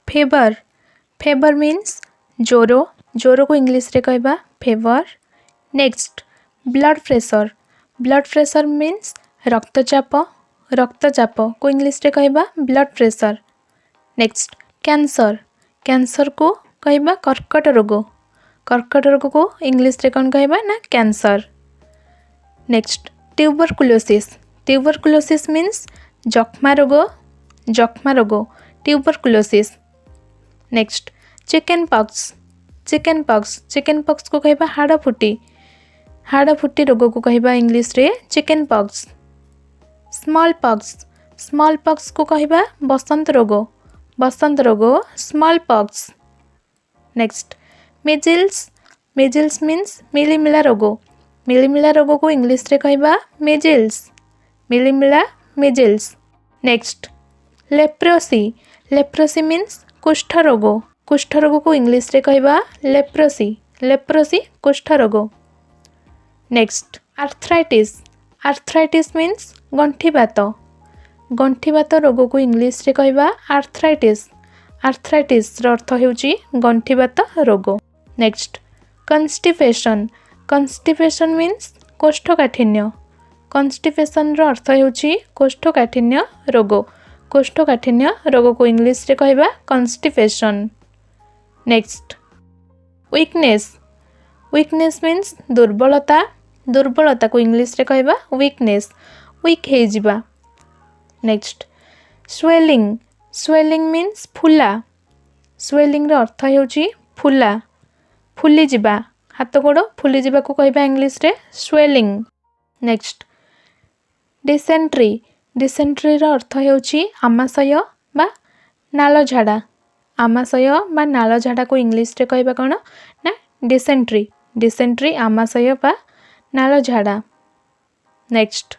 Favour favour means जोरो जोरो को इंग्लिश रे कहबा favour. Next blood pressure means रक्तचाप रक्तचाप को इंग्लिश रे कहबा ब्लड प्रेशर। नेक्स्ट कैंसर को कहबा कर्कट रोग को इंग्लिश रे कौन कहबा ना कैंसर। नेक्स्ट ट्यूबरकुलोसिस मीन्स जक्मा रोग ट्यूबरकुलोसिस। नेक्स्ट चिकन पॉक्स को कहबा हाड़ फुटी रोग को कहबा इंग्लिश रे चिकन पॉक्स। स्मॉल पॉक्स को कहबा बसंत रोग smallpox. Next measles means मिलीमिला रोग को इंग्लिश रे कहबा मिजिल्स। नेक्स्ट लेप्रोसी मीन्स कुष्ठ रोग को इंग्लिश रे कहबा लेप्रोसी कुष्ठ रोग। नेक्स्ट आर्थराइटिस मीन्स गंठी बात रोग को इंग्लिश रे कहबा आर्थराइटिस रो अर्थ हेउची गंठी बात रोग। नेक्स्ट कन्स्टिपेशन मीन्स कोष्ठकाठिन्य रो अर्थ हेउची कोष्ठकाठिन्य रोग को इंग्लिश रे कहबा कन्स्टिपेशन। नेक्स्ट वीकनेस मीन्स दुर्बलता को इंग्लिश रे कहबा वीक हे जिबा। नेक्स्ट स्वेलिंग मीन्स स्वेलिंग रो अर्थ हेउची फुली जिबा हाथ गोड़ फुली जिबा को कहबा इंग्लिश रे स्वेलिंग। नेक्स्ट डिसेंट्री रो अर्थ हेउची आमाशय बा नाल झाड़ा को इंग्लिश रे कहबा कोन ना डिसेंट्री आमाशय बा नाल झाड़ा। नेक्स्ट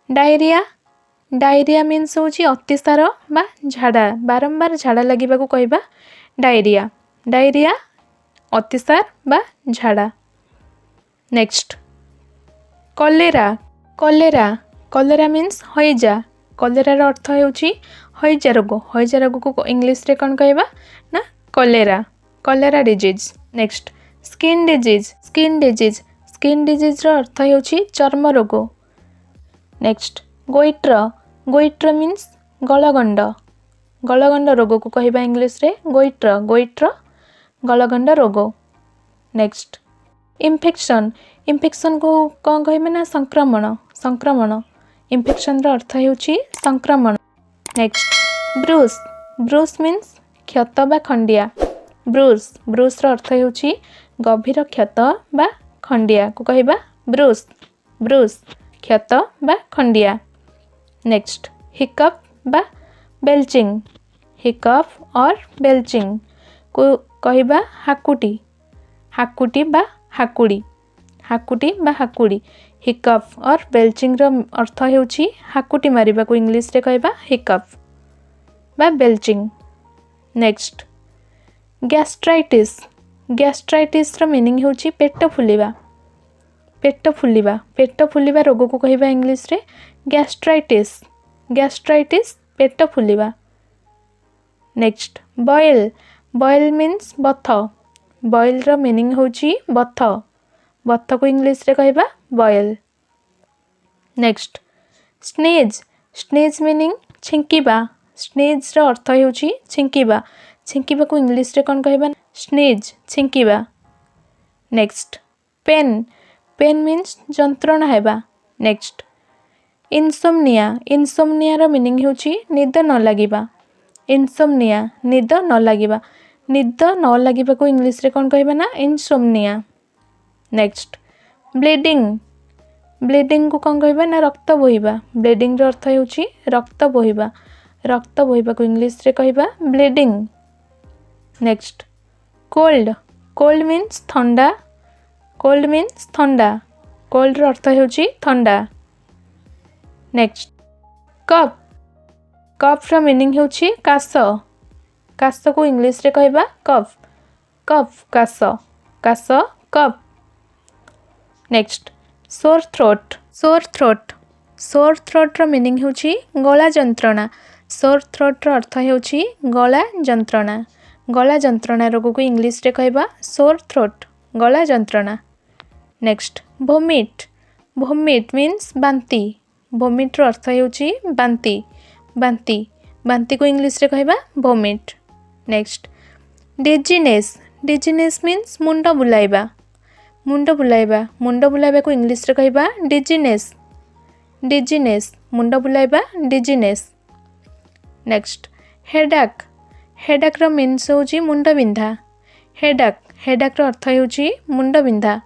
डायरिया मीन्स होची अतिसार बा झाड़ा बारंबार झाड़ा लगिबा को कहबा डायरिया अतिसार बा झाड़ा। नेक्स्ट कलेरा मीन्स हईजा कलेरा रो अर्थ हेउची हईजा रोग को इंग्लिश रे कौन कहबा ना cholera disease. Next skin disease रो अर्थ हेउची चर्म रोग। नेक्स्ट गोइट्र मीन्स गलगंड रोग को कहबा इंग्लिश रे गोइट्र गलगंड रोग। नेक्स्ट इन्फेक्शन को कौन कहबा ना संक्रमण इन्फेक्शन रो अर्थ हेउची संक्रमण। नेक्स्ट ब्रूस मीन्स क्षत बा खंडिया ब्रूस रो अर्थ हेउची गभीर क्षत बा खंडिया को कहबा ब्रूस क्षत बा खंडिया। नेक्स्ट हिकअप और बेल्चिंग को कहबा हाकुटी बा हाकुड़ी हिकअप और बेल्चिंग रो अर्थ हेउची हाकुटी मारिबा को इंग्लिश रे कहबा हिकअप बा बेल्चिंग। नेक्स्ट गैस्ट्राइटिस रो मीनिंग हेउची पेट फुलिबा रोग को कहबा इंग्लिश रे गैस्ट्राइटिस पेट फुलिबा। नेक्स्ट बॉयल मीन्स बॉयल रो मीनिंग होची बथ को इंग्लिश रे कहबा बॉयल। नेक्स्ट स्नेज मीनिंग छिंकिबा स्नेज रो अर्थ होची छिंकिबा को इंग्लिश रे कौन कहबा स्नेज छिंकिबा। नेक्स्ट पेन मीन्स जंत्रणा हेबा। नेक्स्ट इनसोमनिया रो मीनिंग होची निद न लागिबा निद न लागिबा को इंग्लिश रे कौन कहबा ना इनसोमनिया। नेक्स्ट ब्लीडिंग को कौन कहबा ना रक्त बोहिबा ब्लीडिंग रो अर्थ होची रक्त बोहिबा को इंग्लिश रे कहबा ब्लीडिंग। नेक्स्ट कोल्ड मीन्स ठंडा कोल्ड रो अर्थ होची ठंडा। नेक्स्ट कफ रो मीनिंग होची कास को इंग्लिश रे कहबा कफ कास कफ। नेक्स्ट सोर थ्रोट रो मीनिंग होची गला जंत्रणा सोर थ्रोट रो अर्थ हेउछि गला जंत्रणा। गला जंत्रणा रोग को इंग्लिश रे कहबा सोर थ्रोट, गला जंत्रणा। Next vomit. वोमिट मीन्स बांती। वोमिट रो अर्थ हेउछि बांती, बांती। बांती को इंग्लिश रे कहबा vomit. Next dizziness. Dizziness means मुंड बुलाइबा, मुंड बुलाइबा। मुंड बुलाइबा को इंग्लिश रे कहबा डिजीनेस, डिजीनेस। मुंड बुलाइबा डिजीनेस। नेक्स्ट हेडाक। हेडाक रो मीन्स होउची मुंड बिंधा। हेडाक, हेडाक रो अर्थ होउची मुंड बिंधा।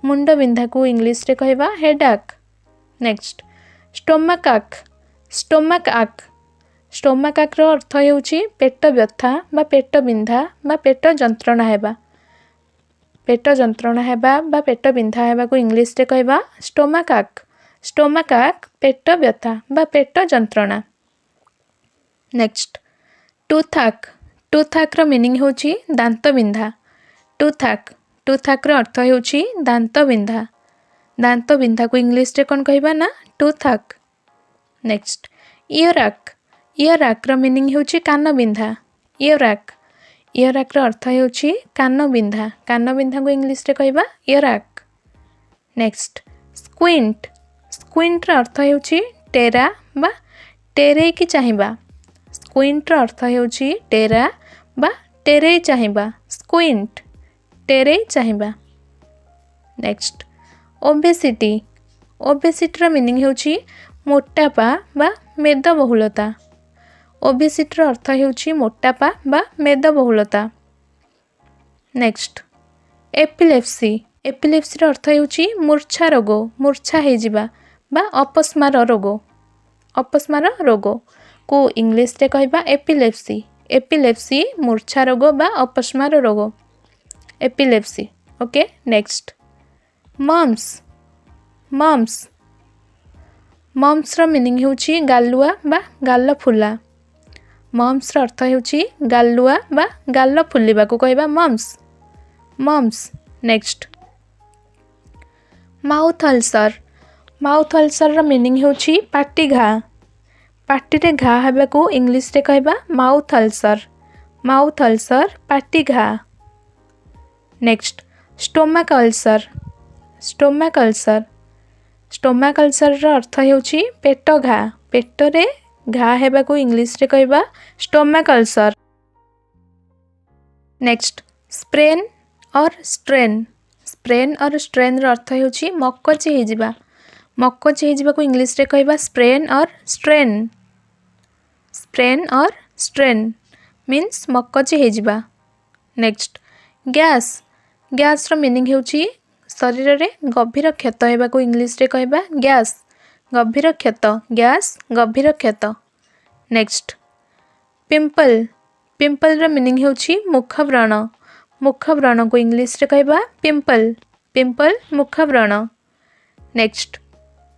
मुंड बिंधा को इंग्लिश रे कहबा हेडाक। नेक्स्ट स्टोमक आक। स्टोमक आक। स्टोमक आक रो अर्थ होउची पेट व्यथा बा पेट बिंधा बा पेट जंत्रणा हेबा। पेट जंत्रणा हेबा बा पेट बिंधा हेबा को इंग्लिश रे कहबा स्टोमक आक। स्टोमक आक पेट व्यथा बा पेट जंत्रणा। नेक्स्ट टूथआक। टूथआक रो मीनिंग होउची दांत बिंधा। टूथआक, टूथआक रो अर्थ होउची दांत बिंधा। दांत बिंधा को इंग्लिश रे कोन कहबा ना टूथआक। नेक्स्ट इयरआक। इयरआक रो मीनिंग होउची कान बिंधा। इयरआक, इयरआक रो अर्थ होउची कान बिंधा। कान बिंधा को इंग्लिश रे कहबा इयरआक। Next squint. स्क्विंट रो अर्थ होउची टेरा बा टेरे की चाहिबा। स्क्विंट रो अर्थ होउची टेरा बा टेरे चाहिबा। स्क्विंट, टेरे चाहिबा। Next obesity. ओबेसिटी रो मीनिंग होउची मोटापा बा मेदबहुलता। ओबेसिटी रो अर्थ होउची मोटापा बा मेदबहुलता। Next epilepsy. एपिलेप्सी रो अर्थ होउची मूर्छा रोग, मूर्छा हे जिबा बा अपस्मार रोग। अपस्मार रोग को इंग्लिश रे कहबा एपिलेप्सी। एपिलेप्सी मूर्छा रोग बा अपस्मार रोग, epilepsy. Okay next mumps. Mumps, mumps रो मीनिंग होउची गालुआ बा गाल फुला। मम्स रो अर्थ होउची गालुआ बा गाल फुलिबा को कहबा mumps, mumps. Next mouth ulcer. Mouth ulcer रो मीनिंग होउची पाटी घा। पाटी रे घा हेबा को इंग्लिश रे कहबा माउथ अल्सर। माउथ अल्सर पाटी घा। Next stomach ulcer. Stomach ulcer. Stomach ulcer रो अर्थ होउची पेट घा। पेट रे घा हेबा को इंग्लिश रे कहबा स्टोमक अल्सर। नेक्स्ट स्प्रेन और स्ट्रेन। स्प्रेन और स्ट्रेन रो अर्थ होउची मक्कची हे जिबा। मक्कची हे जिबा को इंग्लिश रे कहबा स्प्रेन और स्ट्रेन। स्प्रेन और स्ट्रेन मीन्स मक्कची हे जिबा। Next gas. गैस रो मीनिंग होउची शरीर रे गभीर क्षत हेबा को इंग्लिश रे कहबा गैस। गभीर क्षत, गैस गभीर क्षत। Next pimple. पिंपल रो मीनिंग होउची मुख व्रण। मुख व्रण को इंग्लिश रे कहबा पिंपल। पिंपल मुख व्रण। Next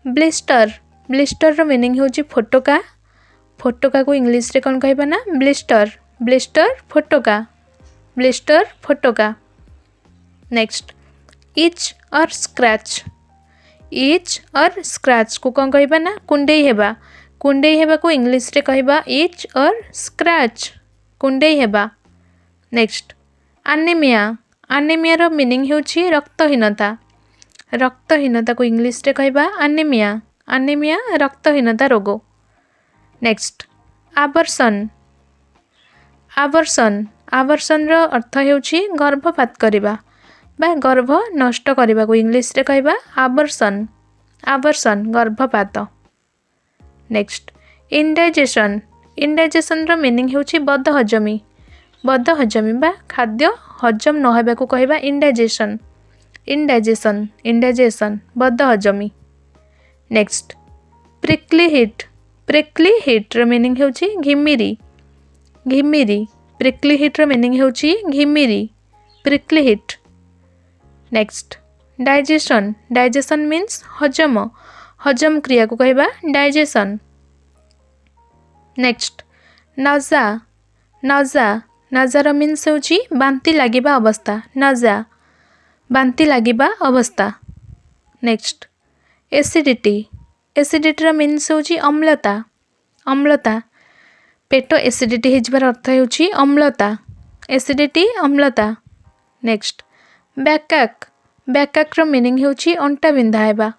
blister. ब्लिस्टर रो मीनिंग होउची फोटोका। फोटोका को इंग्लिश रे कोन कहबा ना ब्लिस्टर। ब्लिस्टर फोटोका। ब्लिस्टर फोटोका। नेक्स्ट इच और स्क्रैच। इच और स्क्रैच को कौन कहबा ना कुंडेई हेबा। कुंडेई हेबा को इंग्लिश रे कहबा इच और स्क्रैच, कुंडेई हेबा। Next anaemia. एनीमिया रो मीनिंग होउची रक्तहीनता। रक्तहीनता को इंग्लिश रे कहबा एनीमिया। एनीमिया रक्तहीनता रोग। नेक्स्ट आवर्सन। आवर्सन। आवर्सन रो अर्थ होउची गर्भपात करिबा बा गर्भ नष्ट करने को इंग्लिश रे कहबा आवर्सन। आवर्सन गर्भपात। Next indigestion. इंडाइजेशन रो मीनिंग होउची बदहजमी। बदहजमी बा खाद्य हजम न हेबा को कहबा इंडाइजेशन। इंडाइजेशन, इंडाइजेशन बदहजमी। Next prickly heat. Prickly heat रो मीनिंग होउची घिमिरी। घिमिरी। प्रिकली हिट रो मीनिंग होउची घिमिरी, prickly heat. Next digestion. Digestion means हजम। हजम क्रिया को कहबा डाइजेशन। नेक्स्ट नजा। नजा। नजार मीन्स होउची बांती लागिबा अवस्था। नजा बांती लागिबा अवस्था। Next acidity. एसिडिटी मीन्स होउची अम्लता। अम्लता पेट एसिडिटी होइबार अर्थ होउछि अम्लता, एसिडिटी अम्लता। नेक्स्ट बैकैक, बैकैक रो मीनिंग होउछि अंटा बिंधा हेबा,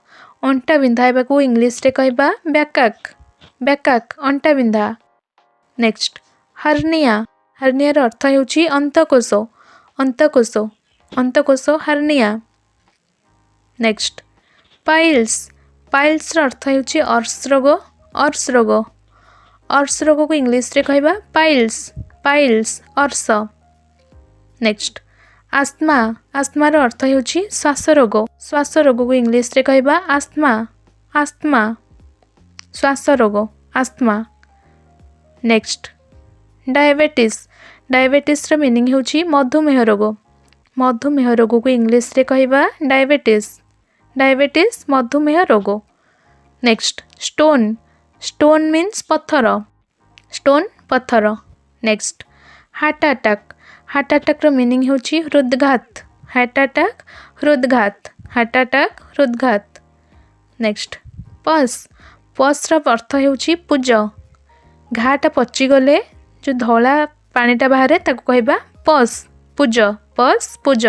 अंटा बिंधा हेबा को इंग्लिश रे कहबा बैकैक, बैकैक अंटा बिंधा। नेक्स्ट हर्निया, हर्निया रो अर्थ होउछि अंतकोश, अंतकोश, अंतकोश हर्निया। नेक्स्ट पाइल्स, पाइल्स रो अर्थ होउछि अर्श रोग, अर्श रोग, अर्श रोग को इंग्लिश रे कहबा पाइल्स, पाइल्स अर्श। नेक्स्ट आस्थमा, आस्थमा रो अर्थ होउछि श्वास रोग, श्वास रोग को इंग्लिश रे कहबा आस्थमा, आस्थमा श्वास रोग आस्थमा। नेक्स्ट डायबिटीज, डायबिटीज रो मीनिंग होउछि मधुमेह रोग, मधुमेह रोग को इंग्लिश रे कहबा डायबिटीज, डायबिटीज मधुमेह रोग। नेक्स्ट स्टोन, स्टोन मीन्स पत्थर, स्टोन पत्थर। Next heart attack, heart attack रो मीनिंग होउछि हृदघात, हार्ट अटैक हृदघात, हार्ट अटैक हृदघात। नेक्स्ट पस, पस रो अर्थ होउछि पूज, घाटा पचिगले जो धला पानीटा बाहर ताको कहबा पस, पूज, पस पूज।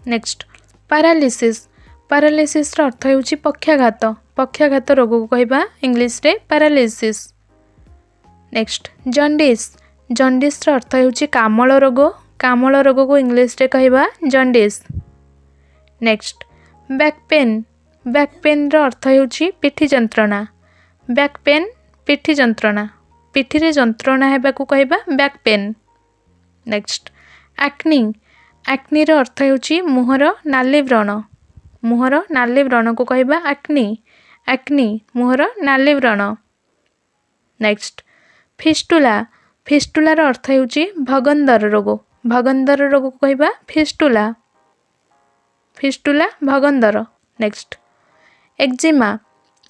नेक्स्ट पैरालिसिस, पैरालिसिस रो अर्थ होउछि पक्षाघात, पक्षाघात रोग को कहबा इंग्लिश रे पैरालिसिस। नेक्स्ट जॉन्डिस, जॉन्डिस रो अर्थ होउछि कामल रोग, कामल रोग को इंग्लिश रे कहबा jaundice. Next back pain, back pain रो अर्थ होउछि पिठी जंत्रणा, बैक पेन पिठी जंत्रणा, पिठी रे जंत्रणा हेबा को कहबा back pain. Next acne, acne रो अर्थ होउछि मुहर नाली व्रण, मुहर नाली व्रण को कहबा एक्नी, एक्नी मुहर नाली व्रण। नेक्स्ट फिस्टुला, फिस्टुला रो अर्थ होउछि भगंदर रोग, भगंदर रोग को कहबा फिस्टुला, फिस्टुला भगंदर। नेक्स्ट एक्जिमा,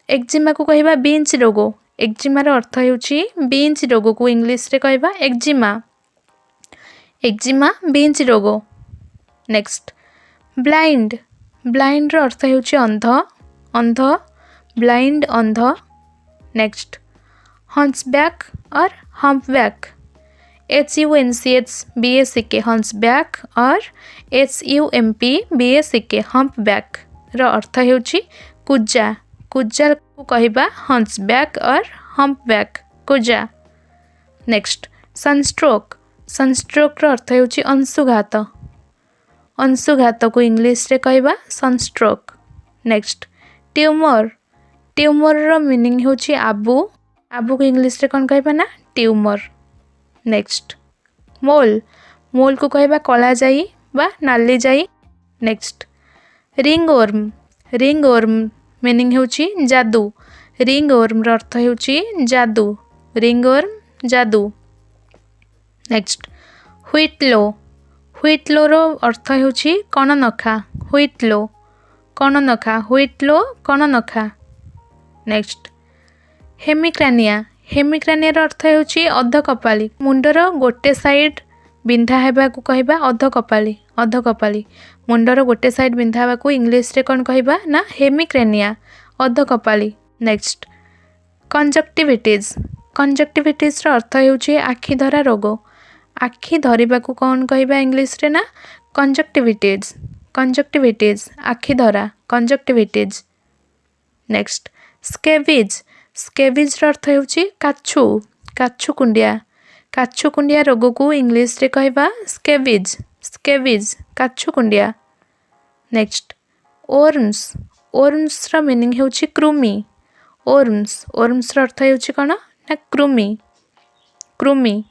एक्जिमा को कहबा बिंच रोग, एक्जिमा रो अर्थ होउछि बिंच रोग को इंग्लिश रे कहबा एक्जिमा, एक्जिमा बिंच रोग। नेक्स्ट ब्लाइंड, ब्लाइंड रो अर्थ होउछि अंध, अंध ब्लाइंड अंध। नेक्स्ट हंसबैक और हम्पबैक, HUNCHBACK हंसबैक और HUMPBACK हम्पबैक रो अर्थ होउछि कुजा, कुजा को कहबा हंसबैक और हम्पबैक कुजा। नेक्स्ट सनस्ट्रोक, सनस्ट्रोक रो अर्थ होउछि अंशुघात, अंशुघात को इंग्लिश रे कहबा सनस्ट्रोक। नेक्स्ट ट्यूमर, ट्यूमर रो मीनिंग होउछि आबु, आबु को इंग्लिश रे कोन कहबा ना ट्यूमर। नेक्स्ट मोल, मोल को कहबा कला जाई बा नाली जाई। Next ringworm, ringworm meaning होउछि जादू, रिंग वर्म रो अर्थ होउछि जादू, रिंग वर्म जादू। नेक्स्ट व्हिटलो, व्हिटलो रो अर्थ होउछि कण नखा, व्हिटलो कण नखा, व्हिटलो कण नखा। नेक्स्ट हेमिक्रानिया, हेमिक्रानिया रो अर्थ होउछि अध कपाली, मुंडर गोटे साइड बिंधा हेबा को कहबा अध कपाली, अध कपाली मुंडर गोटे साइड बिंधा हेबा को इंग्लिश रे कोन कहबा ना हेमिक्रानिया अध कपाली। नेक्स्ट कंजक्टिविटीज, कंजक्टिविटीज रो अर्थ होउछि आखि धरा रोग, आखि धरिबा को कोन कहबा इंग्लिश रे ना कंजक्टिविटीज, कंजक्टिविटीज आखि धरा कंजक्टिविटीज। नेक्स्ट स्केविज, स्केविज रो अर्थ होउछि काछु, काछु कुंडिया, काछु कुंडिया रोग को इंग्लिश रे कहबा स्केविज, स्केविज काछु कुंडिया। नेक्स्ट ओर्म्स, ओर्म्स रो मीनिंग होउछि कृमि, ओर्म्स, ओर्म्स रो अर्थ होउछि कोन ना कृमि, कृमि।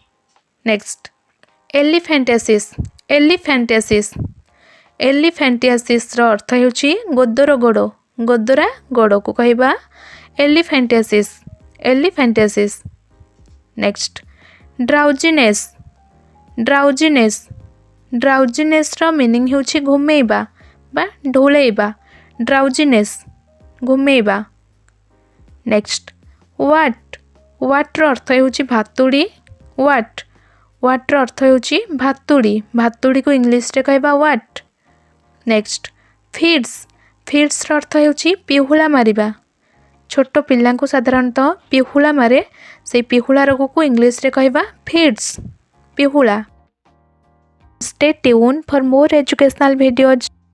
नेक्स्ट एलिफेंटियासिस, एलिफेंटियासिस, एलिफेंटियासिस रो अर्थ होउछि गोदर गोड़, गोदरा गोड़ को कहबा एलिफेंटियासिस, एलिफेंटियासिस। नेक्स्ट ड्राउजिनेस, ड्राउजिनेस, ड्राउजिनेस रो मीनिंग होउछि घुमेइबा बा ढोलेइबा, ड्राउजिनेस घुमेइबा। नेक्स्ट वाट, वाट रो अर्थ होउछि भातुड़ी, वाट, वाट रो अर्थ होउछि भातुड़ी, भातुड़ी को इंग्लिश रे कहबा वाट। नेक्स्ट फिट्स, फिट्स रो अर्थ होउछि पिहुला मारिबा, छोट पिला को साधारणतः पिहुला मारे से पिहुला रोग को इंग्लिश रे कहबा फिड्स पिहुला। Stay tune for more educational videos.